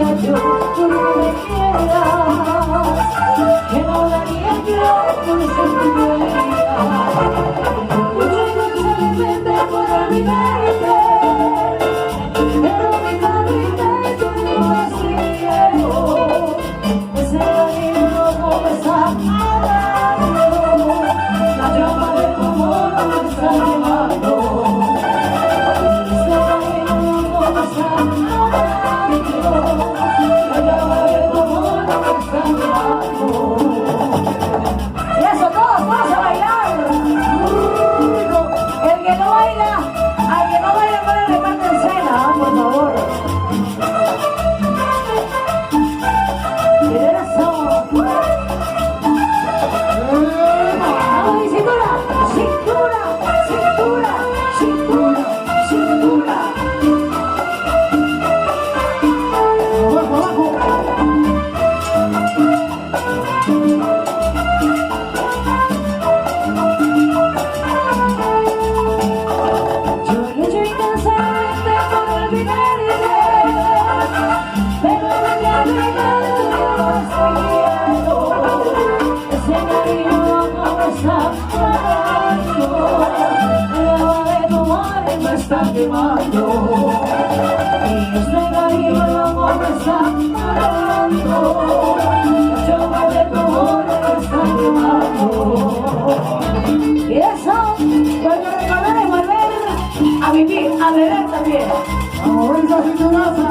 muchacho, tú no me quieras, que no daría yo por ser tu dueña. Lucho incansablemente por olvidarte, pero mi familia y tú no es cielo. Ese cariño loco me está matando, la llama de tu amor me está quemando. Ese cariño loco me está matando, la llama de tu amor me está quemando. Y eso, todos a bailar. El que no baila, al que no baila, ponle parte en cena, por favor. Eso. Vamos, cintura, cintura, cintura, cintura, cintura. Abajo, abajo. Yo lucho incansablemente por olvidarte, pero la realidad no estoy viendo. Ese cariño loco me está matando, el agua de tu mar me está quemando. Y este cariño loco me está matando, la llama de tu amor me está quemando. Y eso, porque recordar es volver a vivir, a beber también. Vamos, esa cinturosa.